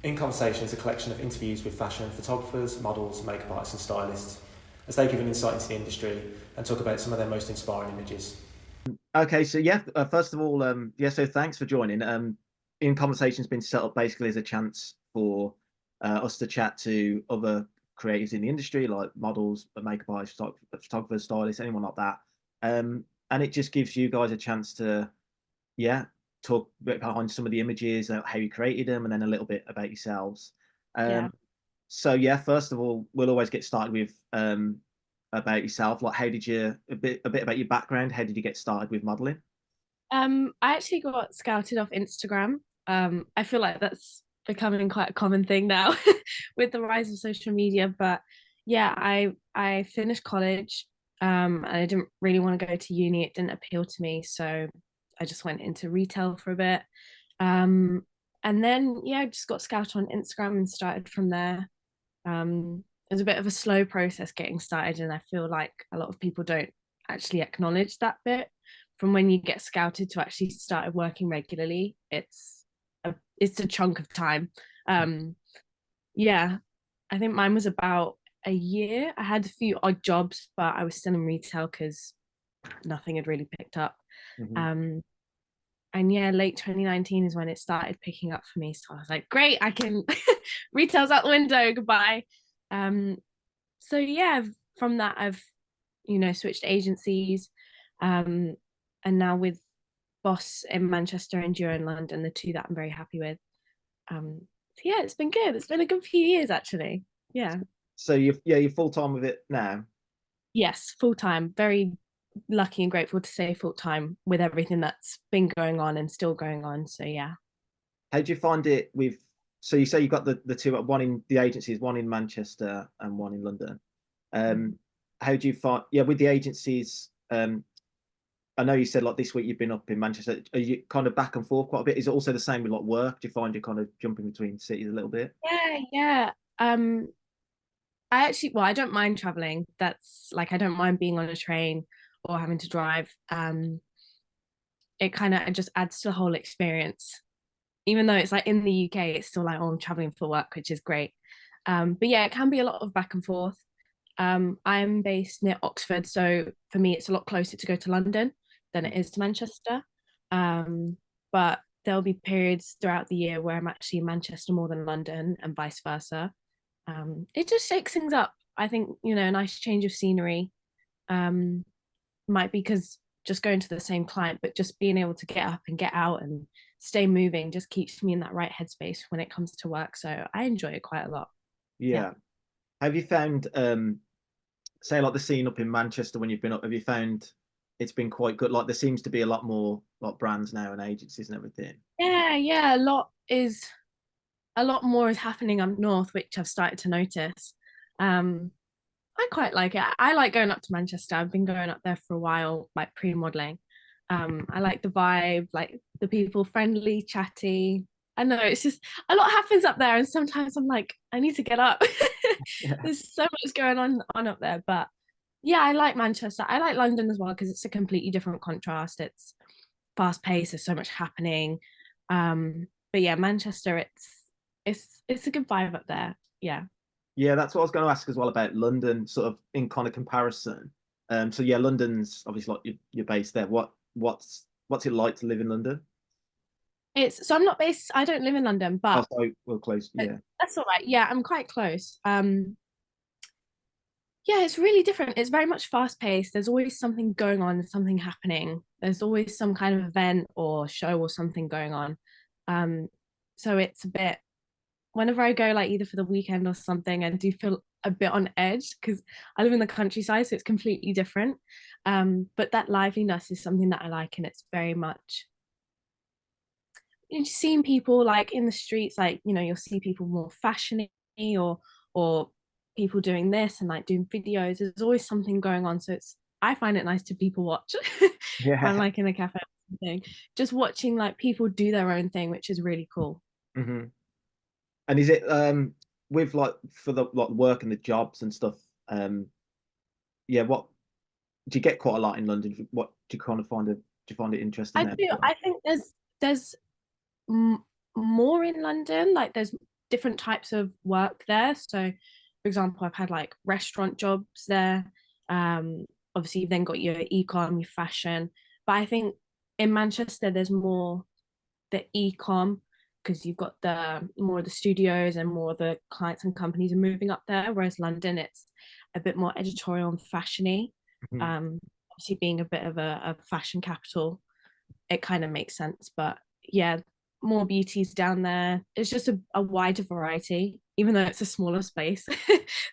In Conversation is a collection of interviews with fashion photographers, models, makeup artists, and stylists, as they give an insight into the industry and talk about some of their most inspiring images. Okay, so yeah, first of all, yeah, so thanks for joining. In Conversation's been set up basically as a chance for us to chat to other creatives in the industry, like models, makeup artists, photographers, stylists, anyone like that. And it just gives you guys a chance to, yeah, talk a bit behind some of the images, how you created them, and then a little bit about yourselves. Yeah. Um, so yeah, first of all, we'll always get started with about yourself. Like, how did you a bit about your background? How did you get started with modeling? I actually got scouted off Instagram. I feel like that's becoming quite a common thing now with the rise of social media. But yeah, I finished college, and I didn't really want to go to uni. It didn't appeal to me, so I just went into retail for a bit. Um, and then yeah, I just got scouted on Instagram and started from there. It was a bit of a slow process getting started, and I feel like a lot of people don't actually acknowledge that bit. From when you get scouted to actually started working regularly, it's a chunk of time. Um, yeah, I think mine was about a year. I had a few odd jobs, but I was still in retail because nothing had really picked up. Hmm. Um, and yeah, late 2019 is when it started picking up for me. So I was like, great, I can retail's out the window, goodbye. Um, so yeah, from that I've switched agencies, um, and now with Boss in Manchester and Duo in London, the two that I'm very happy with. So yeah, it's been good. It's been a good few years actually. Yeah. So you're full time with it now. Yes, full time. Very lucky and grateful to say full time with everything that's been going on and still going on. So yeah. How do you find it with? So you say you've got the two, one in the agencies, one in Manchester and one in London. Um, how do you find? Yeah, with the agencies. I know you said like this week you've been up in Manchester. Are you kind of back and forth quite a bit? Is it also the same with like work? Do you find you're kind of jumping between cities a little bit? Yeah, yeah. I actually, well, I don't mind traveling. That's like I don't mind being on a train or having to drive. It kind of just adds to the whole experience. Even though it's like in the UK, it's still like, oh, I'm traveling for work, which is great. But yeah, it can be a lot of back and forth. I'm based near Oxford, so for me, it's a lot closer to go to London than it is to Manchester. Um, but there'll be periods throughout the year where I'm actually in Manchester more than London, and vice versa. It just shakes things up. I think, a nice change of scenery. Um, might be because just going to the same client, but just being able to get up and get out and stay moving just keeps me in that right headspace when it comes to work. So I enjoy it quite a lot. Yeah. Yeah. Have you found, say, like the scene up in Manchester when you've been up? Have you found it's been quite good? Like there seems to be a lot more like brands now and agencies and everything. Yeah, yeah. A lot more is happening up north, which I've started to notice. Um, I quite like it. I like going up to Manchester. I've been going up there for a while, like pre-modeling. I like the vibe, like the people friendly, chatty. I know it's just a lot happens up there, and sometimes I'm like, I need to get up. Yeah. There's so much going on up there, but yeah, I like Manchester. I like London as well because it's a completely different contrast. It's fast paced. There's so much happening. But yeah, Manchester, it's a good vibe up there. Yeah. Yeah, that's what I was going to ask as well about London, sort of in kind of comparison. So yeah, London's obviously like you're based there. What's it like to live in London? It's so I'm not based. I don't live in London, Oh, but so we're close. Yeah. that's all right. Yeah, I'm quite close. Yeah, it's really different. It's very much fast paced. There's always something going on, something happening. There's always some kind of event or show or something going on. Um, so it's a bit whenever I go like either for the weekend or something, I do feel a bit on edge because I live in the countryside, so it's completely different. But that liveliness is something that I like, and it's very much you've seen people like in the streets, like you'll see people more fashiony or people doing this and like doing videos. There's always something going on, so it's I find it nice to people watch if I'm Yeah. like in a cafe or something, just watching like people do their own thing, which is really cool. Hmm. And is it with like for the like work and the jobs and stuff? Yeah, what do you get quite a lot in London? What do you kind of find it? Do you find it interesting I there? do. I think there's m more in London. Like there's different types of work there. So, for example, I've had like restaurant jobs there. Obviously, you've then got your e-com, your fashion. But I think in Manchester, there's more the e-com because you've got the more of the studios and more of the clients and companies are moving up there. Whereas London, it's a bit more editorial and fashiony. Obviously, being a bit of a fashion capital, it kind of makes sense. But yeah, more beauties down there. It's just a wider variety, even though it's a smaller space.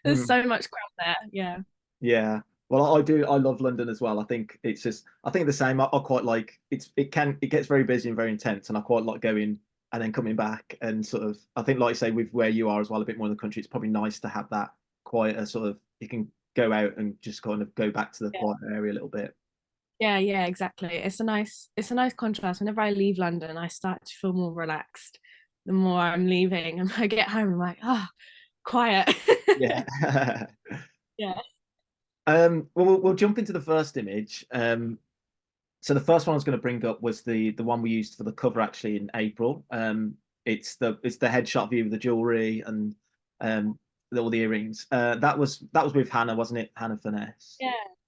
There's so much crowd there. Yeah. Yeah. Well, I love London as well. I think it's just, I think the same. I quite like it gets very busy and very intense, and I quite like going and then coming back and sort of, I think, like you say, with where you are as well, a bit more in the country, it's probably nice to have that quieter sort of, you can go out and just kind of go back to the quieter area a little bit. Yeah, exactly. It's a nice contrast. Whenever I leave London, I start to feel more relaxed the more I'm leaving. And I get home, I'm like, quiet. Yeah. Yeah. Well, we'll jump into the first image. So the first one I was going to bring up was the one we used for the cover actually in April. It's the headshot view of the jewelry and all the earrings. That was with Hannah, wasn't it? Hannah Finesse.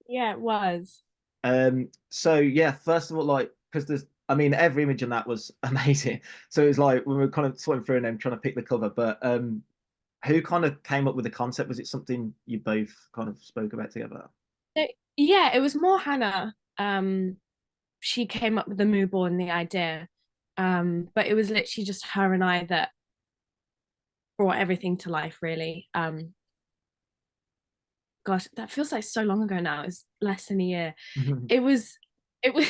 Yeah, it was. So yeah, first of all, like, because I mean, every image in that was amazing. So it was like we were kind of sorting through and then trying to pick the cover. But who kind of came up with the concept? Was it something you both kind of spoke about together? Yeah, it was more Hannah. She came up with the mood board and the idea. But it was literally just her and I that brought everything to life, really. Gosh, that feels like so long ago now. It's less than a year. It was, it was,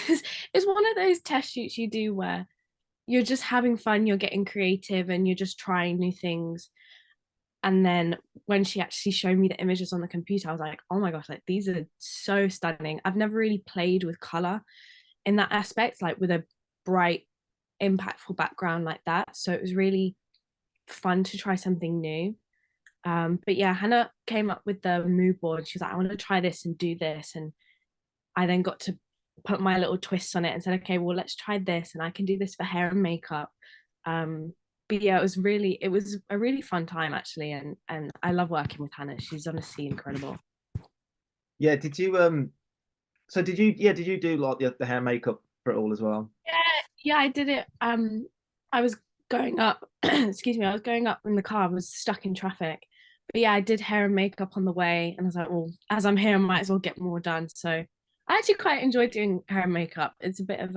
it's one of those test shoots you do where you're just having fun, you're getting creative, and you're just trying new things. And then when she actually showed me the images on the computer, I was like, oh my gosh, like these are so stunning. I've never really played with color in that aspect, like with a bright, impactful background like that. So it was really fun to try something new. But yeah, Hannah came up with the mood board. She was like, I want to try this and do this. And I then got to put my little twists on it and said, okay, well, let's try this. And I can do this for hair and makeup. But yeah, it was a really fun time actually. And I love working with Hannah. She's honestly incredible. Yeah, did you did you do like the hair and makeup for it all as well? Yeah, I did it. I was going up, excuse me, I was going up in the car, I was stuck in traffic. But yeah, I did hair and makeup on the way, and I was like, well, as I'm here, I might as well get more done. So I actually quite enjoy doing hair and makeup. It's a bit of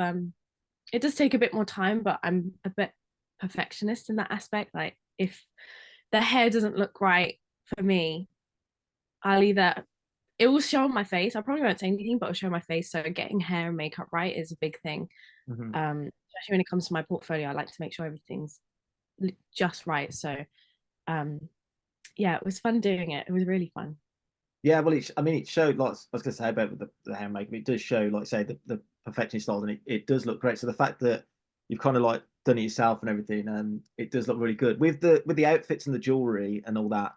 it does take a bit more time, but I'm a bit perfectionist in that aspect. Like if the hair doesn't look right for me, I'll either it will show on my face. I probably won't say anything, but it'll show my face. So getting hair and makeup right is a big thing. Especially when it comes to my portfolio, I like to make sure everything's just right. So yeah, it was fun doing it. It was really fun. Yeah, well, I mean, it showed, like I was going to say about the hair makeup, it does show, like say, the perfectionist style, and it does look great. So the fact that you've kind of like done it yourself and everything, it does look really good with the outfits and the jewelry and all that.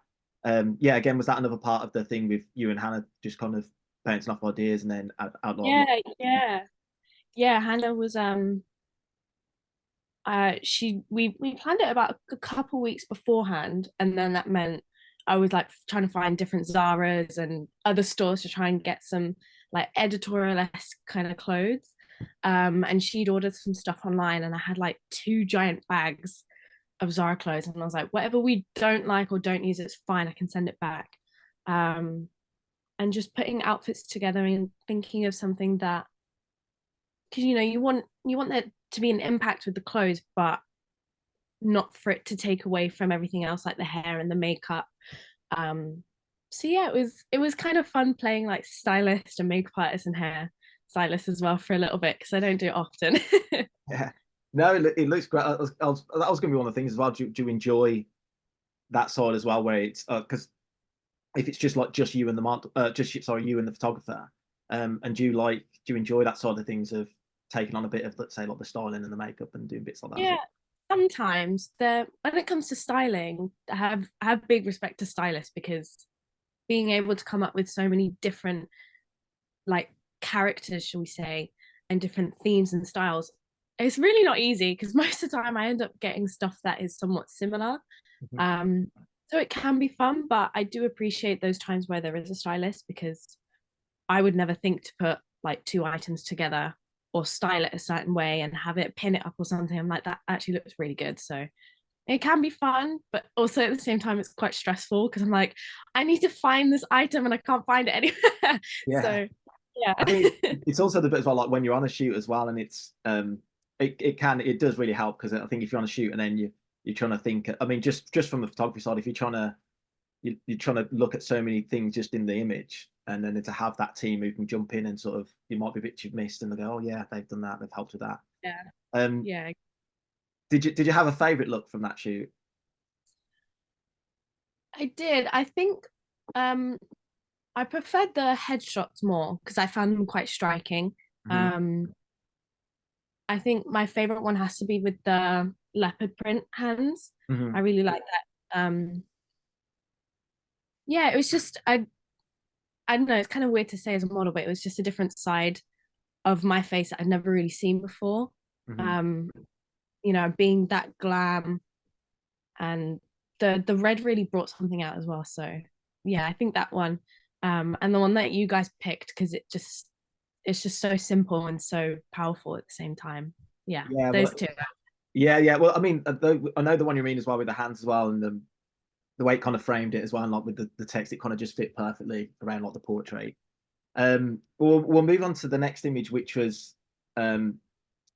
Yeah, again, was that another part of the thing with you and Hannah just kind of bouncing off ideas and then outline? Yeah. Hannah was we planned it about a couple weeks beforehand, and then that meant I was like trying to find different Zara's and other stores to try and get some like editorial-esque kind of clothes. And she'd ordered some stuff online, and I had like 2 giant bags of Zara clothes, and I was like, whatever we don't like or don't use, it's fine. I can send it back. And just putting outfits together and thinking of something that, because you want there to be an impact with the clothes, but not for it to take away from everything else like the hair and the makeup. So yeah, it was kind of fun playing like stylist and makeup artist and hair stylist as well for a little bit because I don't do it often. Yeah, no, it looks great. That was going to be one of the things as well. Do you enjoy that side as well, where it's because if it's just you and the model, you and the photographer, and do you enjoy that side of things of taking on a bit of, let's say, like the styling and the makeup and doing bits like that? Yeah, sometimes when it comes to styling, I have big respect to stylists because being able to come up with so many different like characters, shall we say, and different themes and styles, it's really not easy because most of the time I end up getting stuff that is somewhat similar. Mhm. So it can be fun, but I do appreciate those times where there is a stylist, because I would never think to put like two items together or style it a certain way and have it pin it up or something. I'm like, that actually looks really good. So it can be fun, but also at the same time, it's quite stressful because I'm like, I need to find this item and I can't find it anywhere. Yeah. So yeah. I think it's also the bit as well, like when you're on a shoot as well, and it does really help, because I think if you're on a shoot and then you're trying to think, I mean, just from the photography side, if you're trying to look at so many things just in the image, and then to have that team who can jump in and sort of, you might be bits you've missed, and they go, oh yeah, they've done that, they've helped with that. Yeah. Um, Yeah. did you have a favorite look from that shoot? I did. I think um I preferred the headshots more because I found them quite striking. Mhm. Um I think my favorite one has to be with the leopard print hands. I Mhm. really like that. Yeah, it was just I don't know, it's kind of weird to say as a model, but it was just a different side of my face that I'd never really seen before. Mhm. Um, being that glam, and the red really brought something out as well. So yeah, I think that one. And the one that you guys picked, because it's just so simple and so powerful at the same time. Yeah, Yeah, those well, two. yeah. Well, I mean, I know the one you mean as well, with the hands as well, and the way it kind of framed it as well, and like with the text, it kind of just fit perfectly around like the portrait. We'll move on to the next image, which was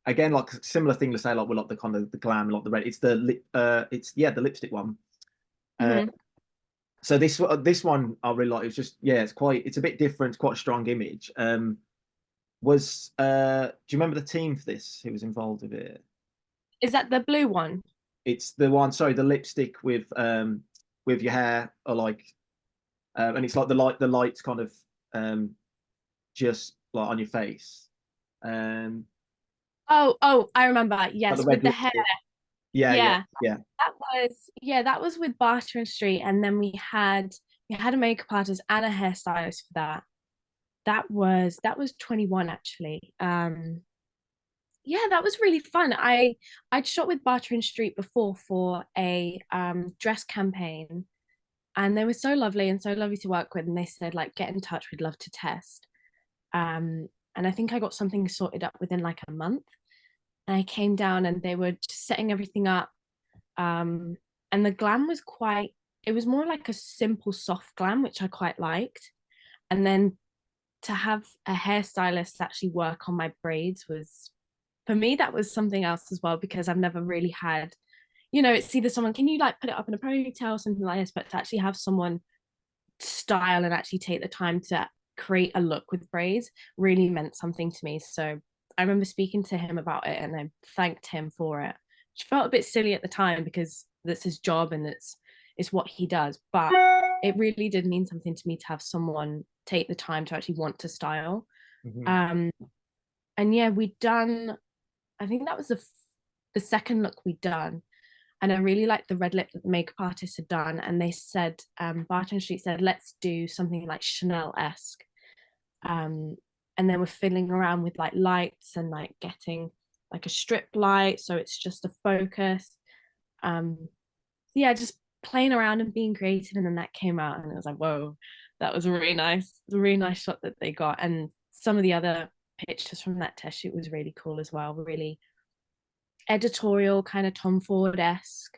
again like similar thing to say, like with like the kind of the glam, like the red. The lipstick one. Uh, Mhm. so this one I really like. It's just, yeah, it's a bit different, quite a strong image. Do you remember the team for this who was involved with it? Is that the blue one? It's the one, sorry, the lipstick with your hair, or like, and it's like the lights kind of just like on your face. Oh, I remember. Like the Yes, red with the hair. lipstick. Yeah, yeah, Yeah. yeah. That was with Barter and Street, and then we had a makeup artist and a hairstylist for that. That was 21 actually. Yeah, that was really fun. I'd shot with Barter and Street before for a dress campaign, and they were so lovely and so lovely to work with, and they said like, get in touch, we'd love to test. And I think I got something sorted up within like a month. And I came down and they were just setting everything up. Um, and the glam was it was more like a simple, soft glam, which I quite liked. And then to have a hairstylist actually work on my braids was, for me, that was something else as well, because I've never really had, it's either someone, can you like put it up in a ponytail or something like this, but to actually have someone style and actually take the time to create a look with braids really meant something to me. So I remember speaking to him about it and I thanked him for it, which felt a bit silly at the time because that's his job and it's what he does. But it really did mean something to me to have someone take the time to actually want to style. Mhm. Um, and yeah, I think that was the second look we'd done. And I really liked the red lip that the makeup artist had done. And they said, Barton Street said, let's do something like Chanel-esque. Um, and then we're fiddling around with like lights and like getting like a strip light. So it's just a focus. Yeah, just playing around and being creative. And then that came out and it was like, whoa, that was a really nice shot that they got. And some of the other pictures from that test shoot was really cool as well. Really editorial, kind of Tom Ford-esque.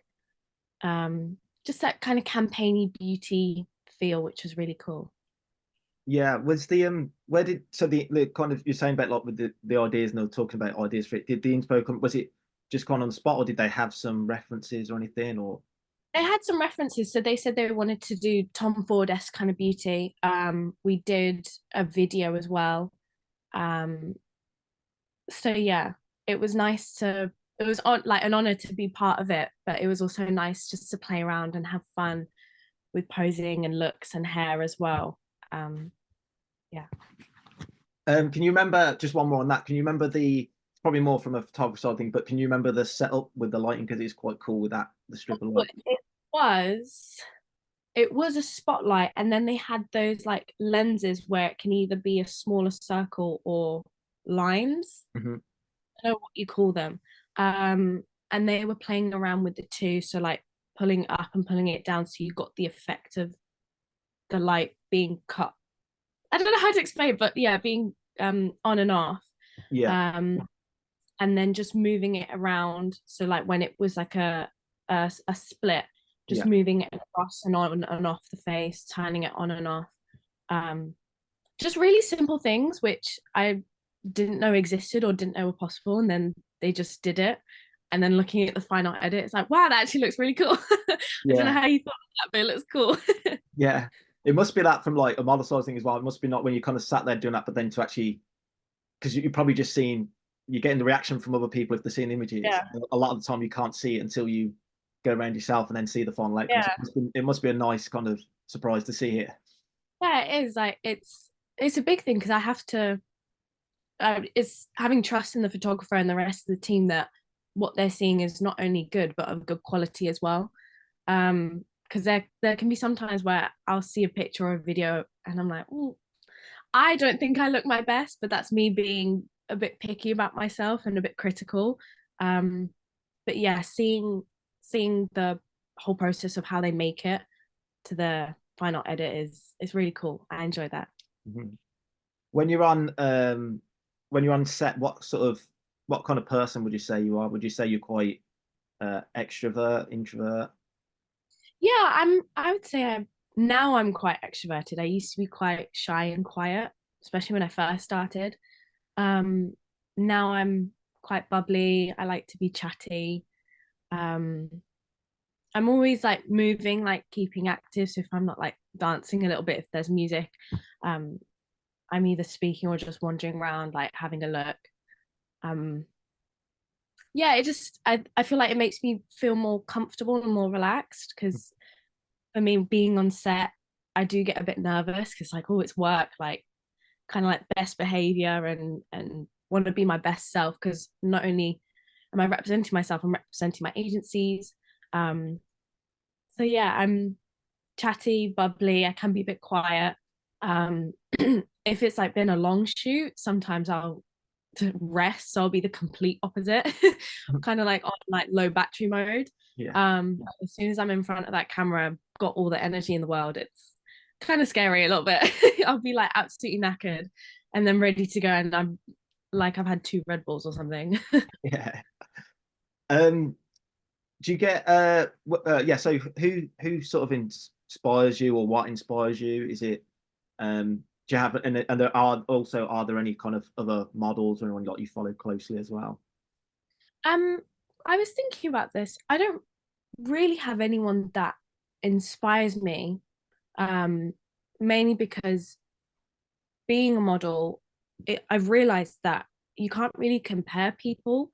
Just that kind of campaigny beauty feel, which was really cool. Yeah, was where did, so the kind of, you're saying about like with the ideas, and they were talking about ideas for it. Did the inspo come, was it just kind of on the spot, or did they have some references or anything, or? They had some references, so they said they wanted to do Tom Ford-esque kind of beauty. We did a video as well. Um, so yeah, it was nice to. It was like an honor to be part of it, but it was also nice just to play around and have fun with posing and looks and hair as well. Yeah. Can you remember, just one more on that? Can you remember it's probably more from a photographer side thing, but can you remember the setup with the lighting, because it's quite cool with that, the strip of light? Was it was a spotlight, and then they had those like lenses where it can either be a smaller circle or lines. Mm-hmm. don't know what you call them. And they were playing around with the two, so like pulling it up and pulling it down, so you got the effect of the light being cut. I don't know how to explain it, but yeah, being on and off. Yeah. And then just moving it around. So like when it was like a split, just Yeah. moving it across and on and off the face, turning it on and off. Just really simple things which I didn't know existed or didn't know were possible, and then they just did it. And then looking at the final edit, it's like, wow, that actually looks really cool. I don't know Yeah. how you thought of that, but it looks cool. Yeah. It must be that from like a model side thing as well. It must be not when you kind of sat there doing that, but then to actually, because you're probably just seeing, you're getting the reaction from other people if they're seeing images. Yeah. A lot of the time you can't see it until you go around yourself and then see the final outcome. Yeah. So it must be a nice kind of surprise to see it. Yeah, it is. Like it's a big thing because I have to it's having trust in the photographer and the rest of the team that what they're seeing is not only good but of good quality as well. Because there can be some times where I'll see a picture or a video and I'm like, oh, I don't think I look my best, but that's me being a bit picky about myself and a bit critical. But yeah, seeing the whole process of how they make it to the final edit is really cool. I enjoy that. Mm-hmm. When you're on set, what kind of person would you say you are? Would you say you're quite extrovert, introvert? Yeah, I would say I'm quite extroverted. I used to be quite shy and quiet, especially when I first started. Um, Now I'm quite bubbly. I like to be chatty. Um, I'm always like moving, like keeping active. So if I'm not like dancing a little bit, if there's music, um, I'm either speaking or just wandering around, like having a look. Um, yeah, I feel like it makes me feel more comfortable and more relaxed because for me, being on set, I do get a bit nervous because like, oh, it's work, like kind of like best behavior and want to be my best self because not only am I representing myself, I'm representing my agencies. Um, so yeah, I'm chatty, bubbly. I can be a bit quiet. Um, if it's like been a long shoot, sometimes I'll to rest, so I'll be the complete opposite, kind of like on like low battery mode. Yeah. As soon as I'm in front of that camera, I've got all the energy in the world. It's kind of scary a little bit. I'll be like absolutely knackered and then ready to go, and I'm like I've had 2 Red Bulls or something. Yeah. Do you get yeah, so who sort of inspires you, or what inspires you? Is it do you have, and are there any kind of other models or anyone that you follow closely as well? I was thinking about this. I don't really have anyone that inspires me. Um, Mainly because being a model, I've realized that you can't really compare people.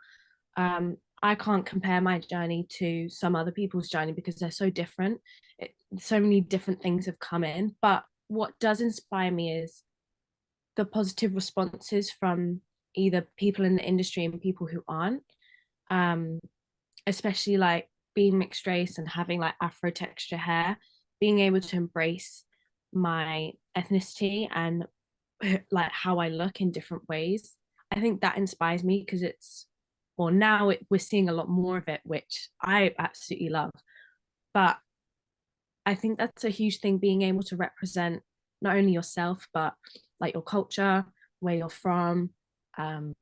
I can't compare my journey to some other people's journey because they're so different. So many different things have come in. But what does inspire me is the positive responses from either people in the industry and people who aren't. Um, Especially like being mixed race and having like Afro texture hair, being able to embrace my ethnicity and like how I look in different ways. I think that inspires me because well, now we're seeing a lot more of it, which I absolutely love. But I think that's a huge thing, being able to represent not only yourself, but like your culture, where you're from. Um,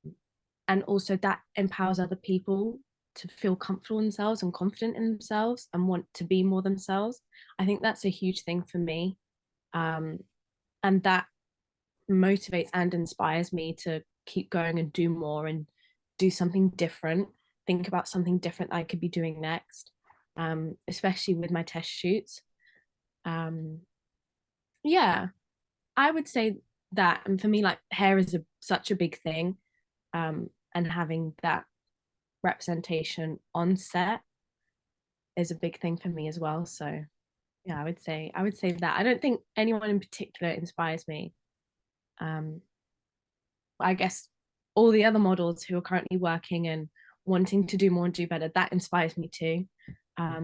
and also that empowers other people to feel comfortable in themselves and confident in themselves and want to be more themselves. I think that's a huge thing for me. And that motivates and inspires me to keep going and do more and do something different, think about something different that I could be doing next, especially with my test shoots. Um, yeah, I would say that. And for me, like hair is such a big thing. And having that representation on set is a big thing for me as well. So yeah, I would say that. I don't think anyone in particular inspires me. Um, I guess all the other models who are currently working and wanting to do more and do better, that inspires me too.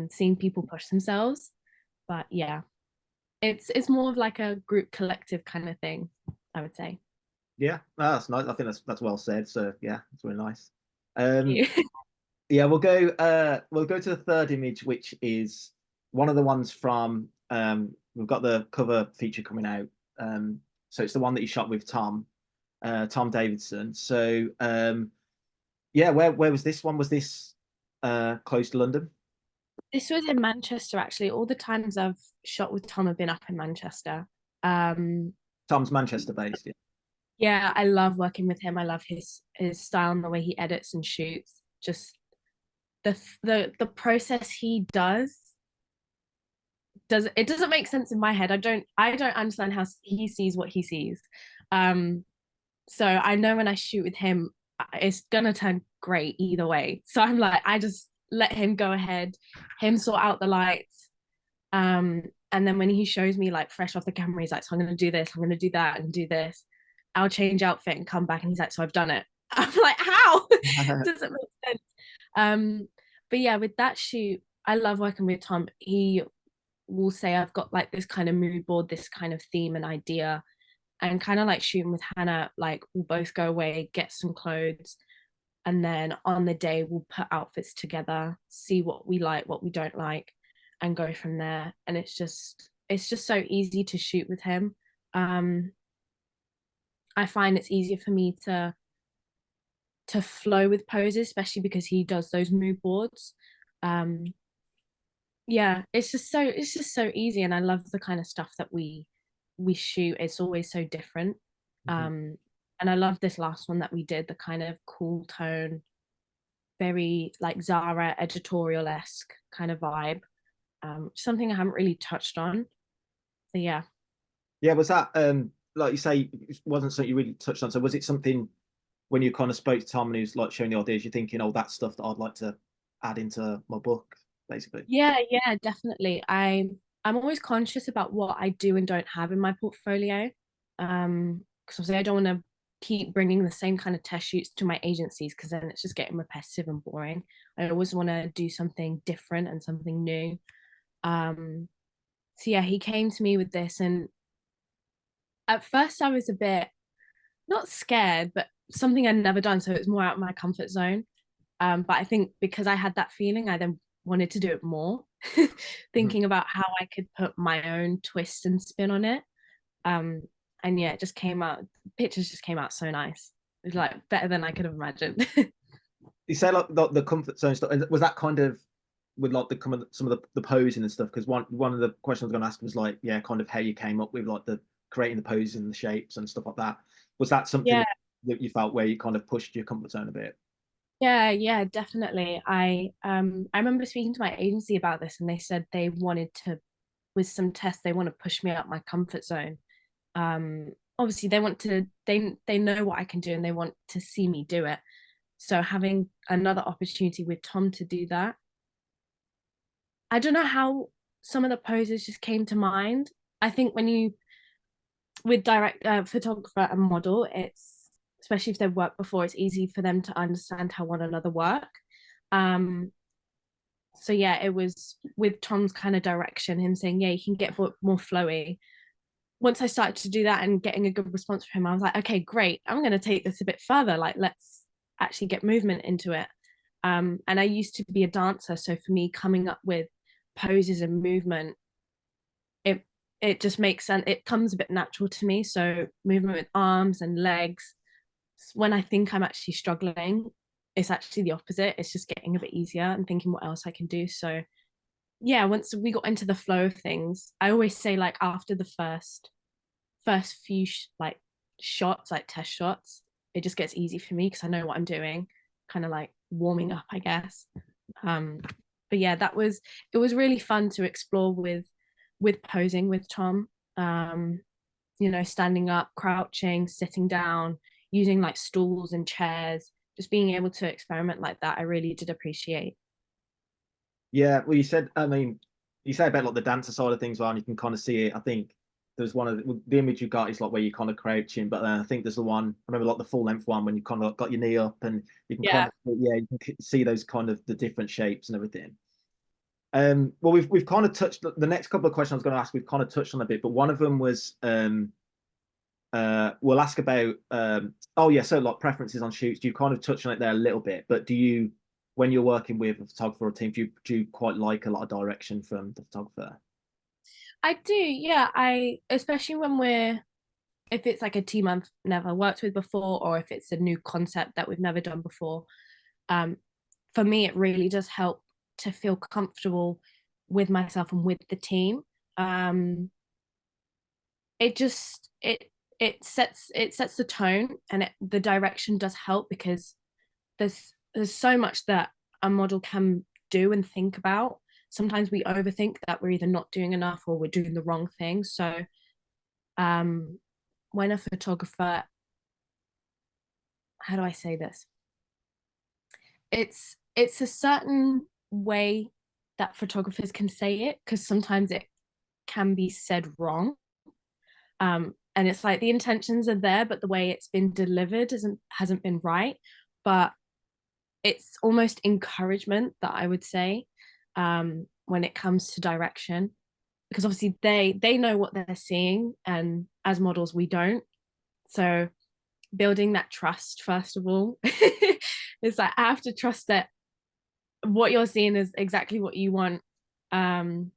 Seeing people push themselves. But yeah, it's more of like a group collective kind of thing, I would say. Yeah, that's nice. I think that's well said. So yeah, it's really nice. Um, yeah, we'll go to the third image, which is one of the ones from we've got the cover feature coming out. So it's the one that you shot with Tom Davidson. So yeah, where was this one? Was this close to London? This was in Manchester, actually. All the times I've shot with Tom have been up in Manchester. Um, Tom's Manchester based, yeah. yeah, I love working with him. I love his style and the way he edits and shoots. Just the process he doesn't make sense in my head. I don't understand how he sees what he sees. So I know when I shoot with him, it's gonna turn great either way. So I'm like, I just let him go ahead, him sort out the lights. And then when he shows me like fresh off the camera, he's like, so I'm gonna do this, I'm gonna do that, and do this. I'll change outfit and come back, and he's like, so I've done it. I'm like, how? Doesn't make sense. But yeah, with that shoot, I love working with Tom. He will say, I've got like this kind of mood board, this kind of theme and idea, and kind of like shooting with Hannah, like we'll both go away, get some clothes, and then on the day we'll put outfits together, see what we like, what we don't like, and go from there. And it's just so easy to shoot with him. I find it's easier for me to flow with poses, especially because he does those mood boards. Yeah, it's just so easy, and I love the kind of stuff that we shoot. It's always so different. Mhm. And I love this last one that we did, the kind of cool tone, very like Zara editorial-esque kind of vibe. Something I haven't really touched on. So yeah. Yeah, was that like you say, it wasn't something you really touched on? So was it something when you kind of spoke to Tom and he was like showing the ideas, you're thinking, oh, that's stuff that I'd like to add into my book, basically? Yeah, definitely. I'm always conscious about what I do and don't have in my portfolio. Because obviously I don't want to keep bringing the same kind of test shoots to my agencies, because then it's just getting repetitive and boring. I always want to do something different and something new. So yeah, he came to me with this, and at first I was a bit not scared, but something I'd never done, so it was more out of my comfort zone. But I think because I had that feeling, I then wanted to do it more, Mhm. thinking about how I could put my own twist and spin on it. Um, and yeah, it just came out, pictures just came out so nice. It was like better than I could have imagined. You say like the comfort zone stuff, and was that kind of with like some of the posing and stuff? Because one of the questions I was going to ask was like, yeah, kind of how you came up with like the creating the poses and the shapes and stuff like that. Was that something Yeah, that you felt where you kind of pushed your comfort zone a bit? yeah, definitely. I remember speaking to my agency about this, and they said they wanted to, with some tests, they want to push me out my comfort zone. Obviously they want to, they know what I can do, and they want to see me do it. So having another opportunity with Tom to do that, I don't know how some of the poses just came to mind. I think when you, with direct photographer and model, it's, especially if they've worked before, it's easy for them to understand how one another work. Um, so yeah, it was with Tom's kind of direction, him saying, yeah, you can get more flowy. Once I started to do that and getting a good response from him, I was like, okay, great. I'm going to take this a bit further. Like, let's actually get movement into it. And I used to be a dancer, so for me, coming up with poses and movement, it it just makes sense. It comes a bit natural to me. So movement with arms and legs. When I think I'm actually struggling, it's actually the opposite. It's just getting a bit easier and thinking what else I can do. So yeah, once we got into the flow of things, I always say like after the first few like shots, like test shots, it just gets easy for me because I know what I'm doing, kind of like warming up, I guess. um but yeah, it was really fun to explore with posing with Tom. Standing up, crouching, sitting down, using like stools and chairs, just being able to experiment like that, I really did appreciate. Yeah, well, you said, I mean, you say about like the dancer side of things, well, and you can kind of see it. I think there's one of the image you got is like where you're kind of crouching, but then I think there's the one, I remember like the full length one when you kind of got your knee up and you can kind Yeah, of, yeah, you can see those kind of the different shapes and everything. Well, we've kind of touched the next couple of questions I was going to ask. We've kind of touched on a bit, but one of them was we'll ask about oh yeah, so like preferences on shoots. You kind of touched on it there a little bit, but do you, when you're working with a photographer or team, do you quite like a lot of direction from the photographer? I do, yeah. I especially when we're if it's like a team I've never worked with before, or if it's a new concept that we've never done before. Um, for me, it really does help to feel comfortable with myself and with the team. It just it sets the tone, and the direction does help because there's so much that a model can do and think about. Sometimes we overthink that we're either not doing enough or we're doing the wrong thing. So um, when a photographer, how do I say this? It's a certain way that photographers can say it, because sometimes it can be said wrong. And it's like the intentions are there, but the way it's been delivered hasn't been right. But it's almost encouragement that I would say, when it comes to direction, because obviously they know what they're seeing, and as models we don't. So building that trust first of all, it's like I have to trust that what you're seeing is exactly what you want. Um,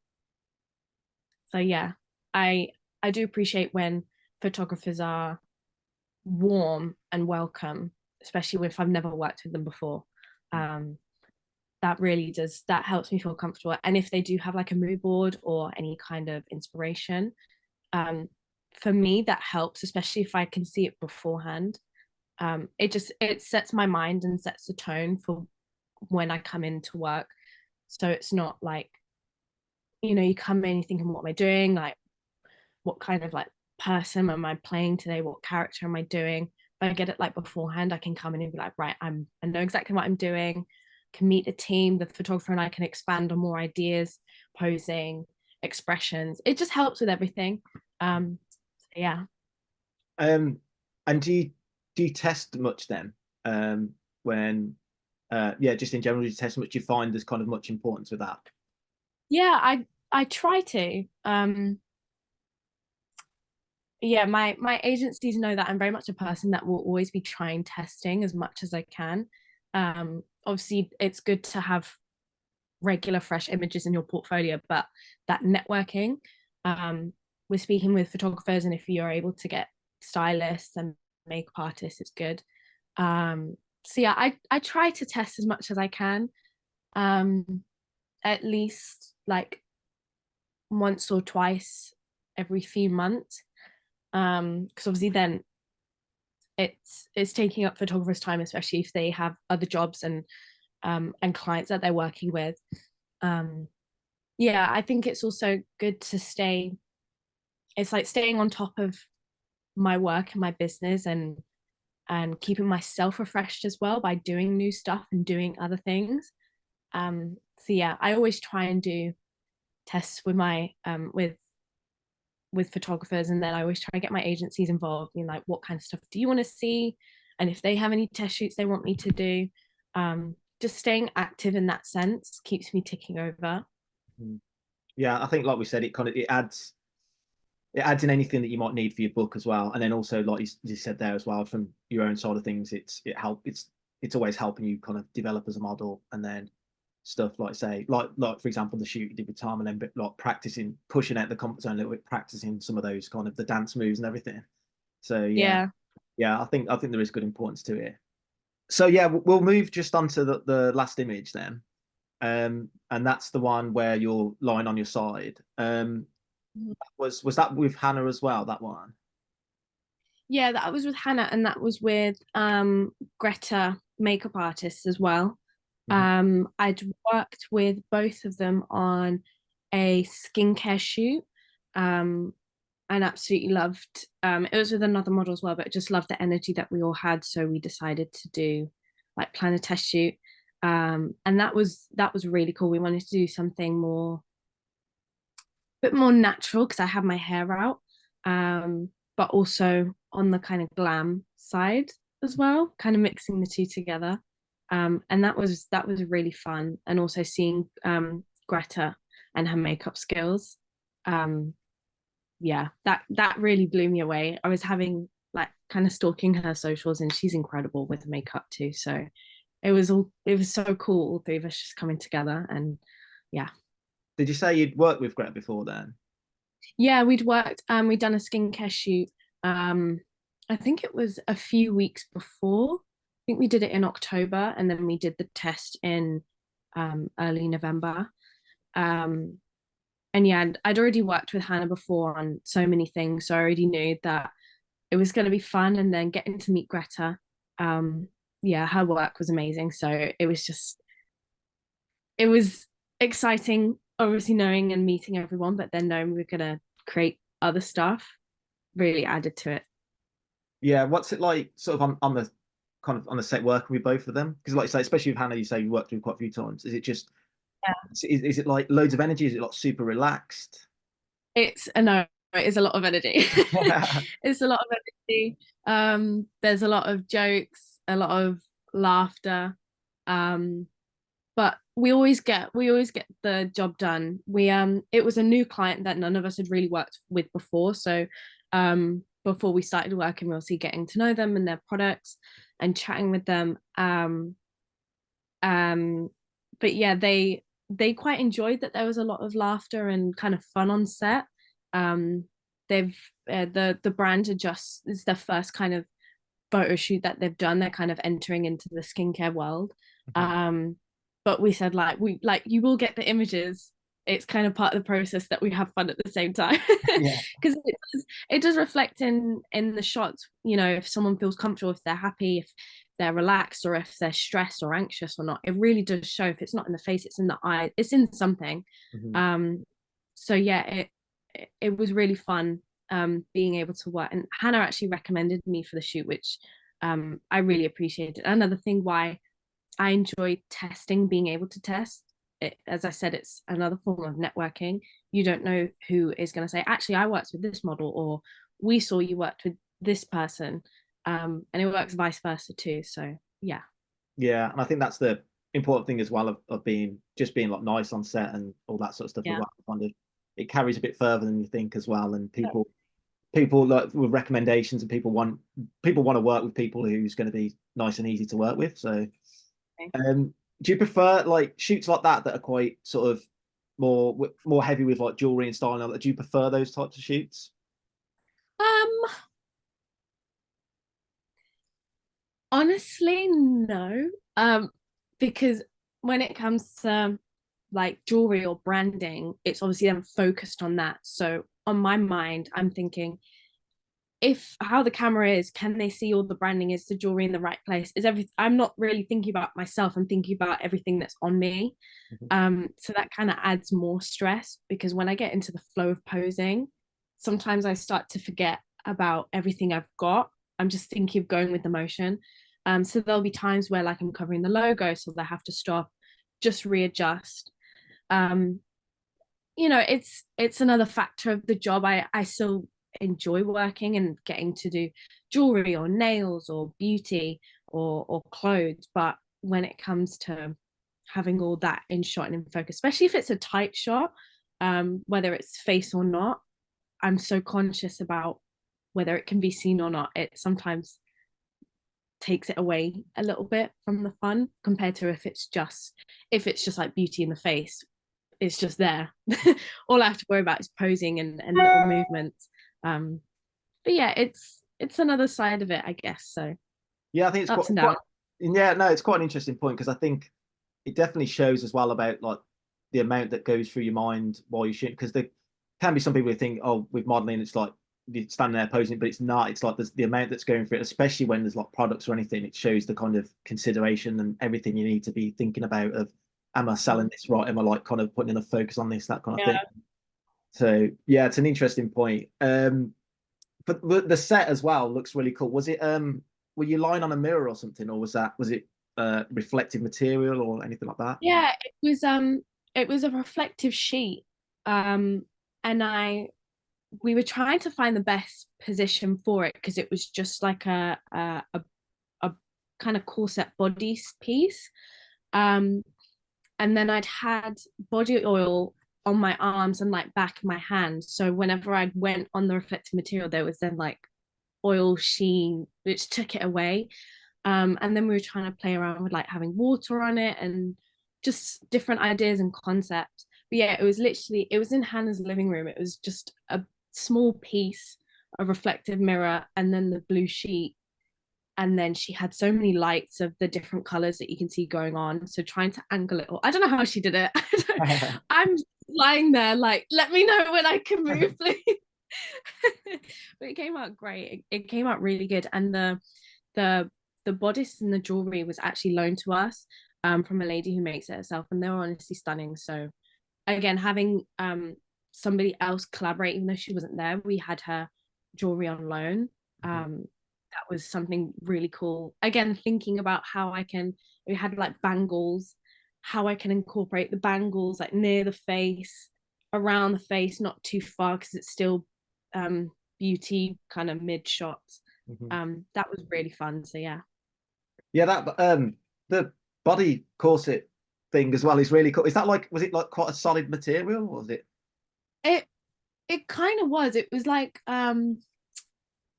so yeah, I I do appreciate when photographers are warm and welcome, especially if I've never worked with them before. Um, that really does, that helps me feel comfortable. And if they do have like a mood board or any kind of inspiration, um, for me that helps, especially if I can see it beforehand. It sets my mind and sets the tone for when I come into work. So it's not like, you come in, you thinking, what am I doing? Like, what kind of like person am I playing today? What character am I doing? If I get it like beforehand, I can come in and be like, right, I know exactly what I'm doing. Can meet the team, the photographer and I can expand on more ideas, posing, expressions. It just helps with everything. Yeah. Um, and do you test much then? When yeah, just in general, do you test much? Do you find there's kind of much importance with that? Yeah, I try to. Yeah, my agencies know that I'm very much a person that will always be trying testing as much as I can. Obviously it's good to have regular fresh images in your portfolio, but that networking, we're speaking with photographers, and if you're able to get stylists and makeup artists, it's good. So yeah, I try to test as much as I can, at least like once or twice every few months, because obviously then it's taking up photographers' time, especially if they have other jobs and clients that they're working with. Um, yeah, I think it's also good to stay. It's like staying on top of my work and my business, and keeping myself refreshed as well by doing new stuff and doing other things. So yeah, I always try and do tests with my with photographers, and then I always try to get my agencies involved in like, what kind of stuff do you want to see, and if they have any test shoots they want me to do. Just staying active in that sense keeps me ticking over. Yeah, I think like we said, it kind of it adds in anything that you might need for your book as well, and then also like you said there as well, from your own side of things, it's always helping you kind of develop as a model, and then stuff like say like for example the shoot you did with Tom, and then like practicing, pushing out the comfort zone a little bit, practicing some of those kind of the dance moves and everything. So yeah, Yeah. yeah, I think there is good importance to it. So yeah, we'll move just onto the last image then, and that's the one where you're lying on your side. Was that with Hannah as well, that one? Yeah, that was with Hannah, and that was with Greta, makeup artist as well. Mhm. I'd worked with both of them on a skincare shoot, um, and absolutely loved. It was with another model as well, but I just loved the energy that we all had. So we decided to do like plan a test shoot, and that was really cool. We wanted to do something more, bit more natural because I had my hair out, but also on the kind of glam side as well, kind of mixing the two together. And that was really fun, and also seeing Greta and her makeup skills. Um, yeah, that really blew me away. I was having like kind of stalking her socials, and she's incredible with makeup too. So it was so cool, all three of us just coming together. And yeah. Did you say you'd worked with Greta before then? Yeah, we'd done a skincare shoot. I think it was a few weeks before. I think we did it in October, and then we did the test in early November. Um, and yeah, I'd already worked with Hannah before on so many things, so I already knew that it was going to be fun. And then getting to meet Greta, yeah, her work was amazing. So it was exciting, obviously knowing and meeting everyone, but then knowing we were gonna create other stuff really added to it. Yeah, what's it like sort of on the kind of on the set working with both of them? Because like you say, especially with Hannah, you say you worked with quite a few times. Is it just is it like loads of energy? Is it like super relaxed? It's a no, it is a lot of energy. It's a lot of energy. There's a lot of jokes, a lot of laughter. But we always get the job done. It was a new client that none of us had really worked with before. So before we started working, we were obviously getting to know them and their products and chatting with them. Um but yeah, they quite enjoyed that there was a lot of laughter and kind of fun on set. Um they've the brand are just it's their first kind of photo shoot that they've done. They're kind of entering into the skincare world. But we said like you will get the images. It's kind of part of the process that we have fun at the same time. Yeah. Because it does reflect in the shots, you know, if someone feels comfortable, if they're happy, if they're relaxed, or if they're stressed or anxious or not. It really does show. If it's not in the face, it's in the eye, it's in something. Mhm. So yeah, it was really fun being able to work. And Hannah actually recommended me for the shoot, which I really appreciated. Another thing why I enjoy testing, being able to test it, as I said, it's another form of networking. You don't know who is going to say, actually, I worked with this model, or we saw you worked with this person. And it works vice versa too. So yeah. Yeah, and I think that's the important thing as well of being just being like nice on set and all that sort of stuff. Yeah. That kind of it carries a bit further than you think as well. And people like with recommendations, and people want to work with people who's going to be nice and easy to work with. So do you prefer like shoots like that that are quite sort of more heavy with like jewelry and style? Do you prefer those types of shoots? Um, Honestly, no. Because when it comes to like jewelry or branding, it's obviously then focused on that. So on my mind, I'm thinking, if how the camera is, can they see all the branding? Is the jewelry in the right place? Is everything? I'm not really thinking about myself. I'm thinking about everything that's on me. So that kind of adds more stress, because when I get into the flow of posing, sometimes I start to forget about everything I've got. I'm just thinking of going with the motion. So there'll be times where like I'm covering the logo, so they have to stop, just readjust. Um, you know, it's another factor of the job. I still enjoy working and getting to do jewelry or nails or beauty or clothes, but when it comes to having all that in shot and in focus, especially if it's a tight shot, whether it's face or not, I'm so conscious about whether it can be seen or not. It sometimes takes it away a little bit from the fun, compared to if it's just like beauty in the face, it's just there. All I have to worry about is posing and little movements. But yeah, it's another side of it, I guess. So Yeah, I think it's ups and downs. yeah, no, it's quite an interesting point, because I think it definitely shows as well about like the amount that goes through your mind while you shoot. Because there can be some people who think, oh, with modeling, it's like you're standing there posing, but it's not. It's like there's the amount that's going through it, especially when there's like products or anything. It shows the kind of consideration and everything you need to be thinking about of, am I selling this right? Am I like kind of putting enough focus on this, that kind of thing. So yeah, it's an interesting point. But the set as well looks really cool. Was it were you lying on a mirror or something, or was it reflective material or anything like that? Yeah, it was a reflective sheet. And we were trying to find the best position for it, because it was just like a kind of corset body piece. And then I'd had body oil on my arms and like back of my hand. So whenever I went on the reflective material, there was then like oil sheen, which took it away. And then we were trying to play around with like having water on it and just different ideas and concepts. But yeah, it was in Hannah's living room. It was just a small piece of reflective mirror and then the blue sheet. And then she had so many lights of the different colors that you can see going on. So trying to angle it all. I don't know how she did it. I'm lying there like, let me know when I can move, please. But it came out great. It came out really good. And the bodice and the jewelry was actually loaned to us from a lady who makes it herself, and they were honestly stunning. So again, having somebody else collaborate, even though she wasn't there, we had her jewelry on loan. That was something really cool. Again, thinking about how we had like bangles, how I can incorporate the bangles like near the face, around the face, not too far because it's still beauty kind of mid shots. That was really fun. So yeah. Yeah, that the body corset thing as well is really cool. Is that like, was it like quite a solid material, or was it? It kind of was. It was like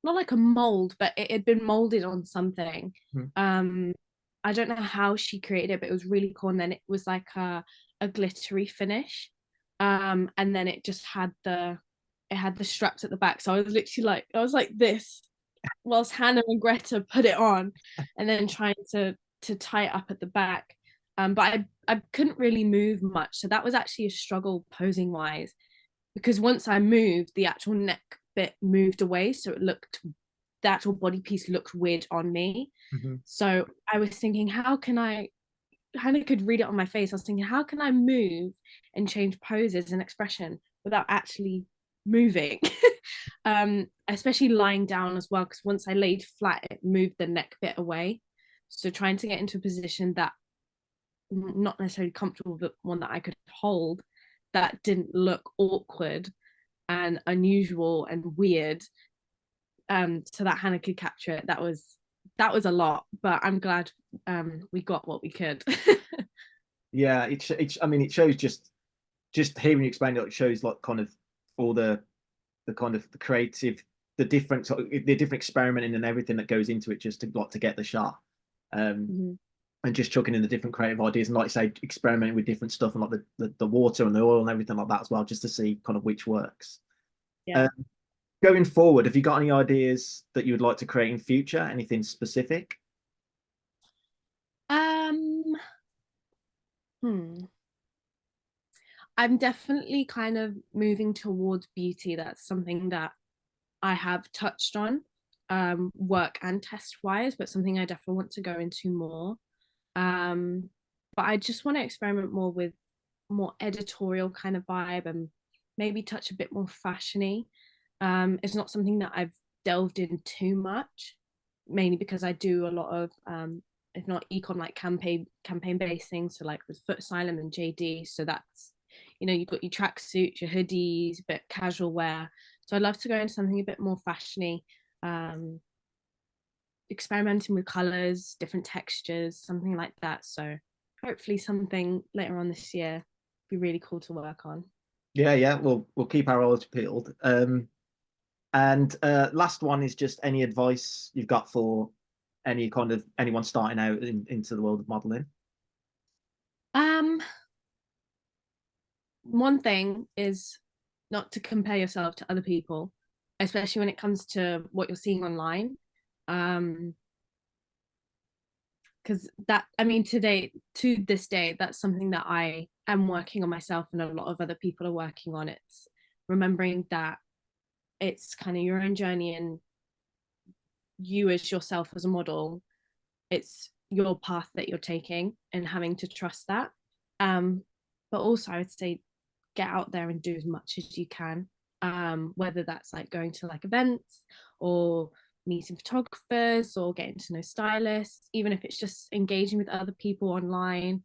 not like a mold, but it had been molded on something. I don't know how she created it, but it was really cool. And then it was like a glittery finish. And then it just had the straps at the back. So I was literally like, I was like this whilst Hannah and Greta put it on, and then trying to tie it up at the back. But I couldn't really move much. So that was actually a struggle posing wise, because once I moved, the actual neck bit moved away. So the actual body piece looked weird on me. So I was thinking, Hannah could read it on my face. I was thinking, how can I move and change poses and expression without actually moving? Especially lying down as well, because once I laid flat, it moved the neck bit away. So trying to get into a position that not necessarily comfortable, but one that I could hold, that didn't look awkward and unusual and weird, so that Hannah could capture it. That was a lot, but I'm glad we got what we could. Yeah, it's I mean, it shows just hearing you explain it shows like kind of all the kind of the creative, the different experimenting and everything that goes into it just to get the shot. And just chucking in the different creative ideas, and like I say, experimenting with different stuff, and like the water and the oil and everything like that as well, just to see kind of which works. Yeah. Going forward, have you got any ideas that you would like to create in future? Anything specific? I'm definitely kind of moving towards beauty. That's something that I have touched on, work and test wise, but something I definitely want to go into more. But I just want to experiment more with more editorial kind of vibe, and maybe touch a bit more fashiony. It's not something that I've delved in too much, mainly because I do a lot of if not econ, like campaign based things, so like with Foot Asylum and JD. So that's, you've got your tracksuits, your hoodies, a bit casual wear. So I'd love to go into something a bit more fashiony, experimenting with colors, different textures, something like that. So hopefully something later on this year be really cool to work on. Yeah, we'll keep our eyes peeled. And last one is just any advice you've got for anyone starting out into the world of modeling. One thing is not to compare yourself to other people, especially when it comes to what you're seeing online. Because to this day, that's something that I am working on myself, and a lot of other people are working on. It's remembering that it's kind of your own journey, and you as yourself as a model, it's your path that you're taking, and having to trust that. But also I would say get out there and do as much as you can, whether that's like going to like events or meeting photographers or getting to know stylists, even if it's just engaging with other people online.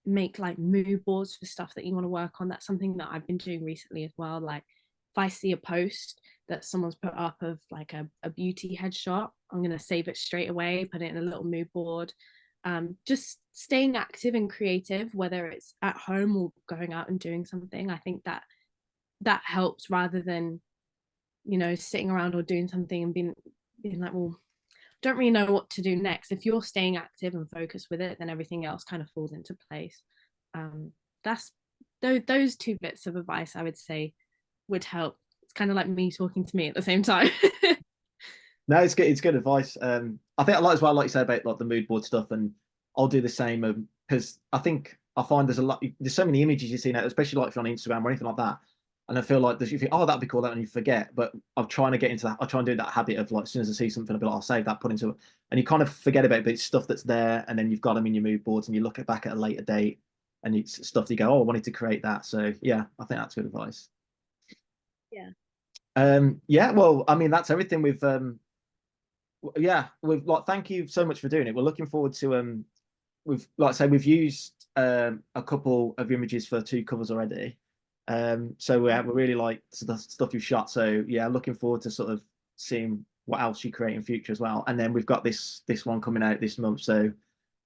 Make like mood boards for stuff that you want to work on. That's something that I've been doing recently as well. Like if I see a post that someone's put up of like a beauty headshot, I'm going to save it straight away, put it in a little mood board. just staying active and creative, whether it's at home or going out and doing something. I think that helps, rather than, you know, sitting around or doing something and being like, well, don't really know what to do next. If you're staying active and focused with it, then everything else kind of falls into place. That's those two bits of advice I would say would help. It's kind of like me talking to me at the same time. No, it's good. It's good advice. I think I like as well, like you said about like the mood board stuff, and I'll do the same because I think I find there's so many images you see now, especially like if you're on Instagram or anything like that, and I feel like you think, oh, that'd be cool, that, and you forget. But I'm trying to get into that. I try and do that habit of like, as soon as I see something, I'll be like, I'll save that, put into it, and you kind of forget about it, but it's stuff that's there, and then you've got them in your mood boards, and you look back at a later date, and it's stuff that you go, oh, I wanted to create that. So yeah, I think that's good advice. Yeah. Yeah. Well, I mean, that's everything yeah, we've like, thank you so much for doing it. We're looking forward to we've, like I say, we've used a couple of images for 2 covers already. So we're really like the stuff you've shot. So yeah, looking forward to sort of seeing what else you create in future as well. And then we've got this one coming out this month, so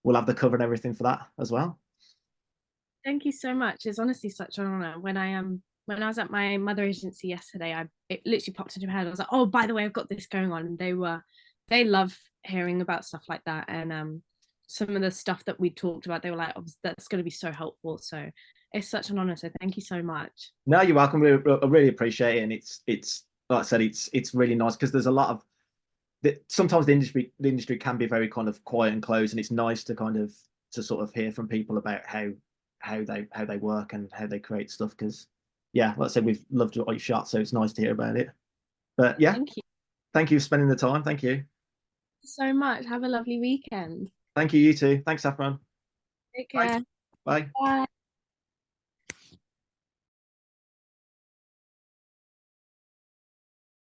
we'll have the cover and everything for that as well. Thank you so much. It's honestly such an honor. When I was at my mother agency yesterday, it literally popped into my head. I was like, oh, by the way, I've got this going on. And they love hearing about stuff like that. And some of the stuff that we talked about, they were like, oh, that's going to be so helpful. So it's such an honor. So thank you so much. No, you're welcome. I really appreciate it. And it's like I said, it's really nice because there's a lot of sometimes the industry can be very kind of quiet and closed, and it's nice to kind of to sort of hear from people about how they work and how they create stuff. Because yeah, like I said, we've loved what you shot, so it's nice to hear about it. But yeah, thank you for spending the time. Thank you so much. Have a lovely weekend. Thank you. You too. Thanks, Saffron. Take care. Bye. Bye.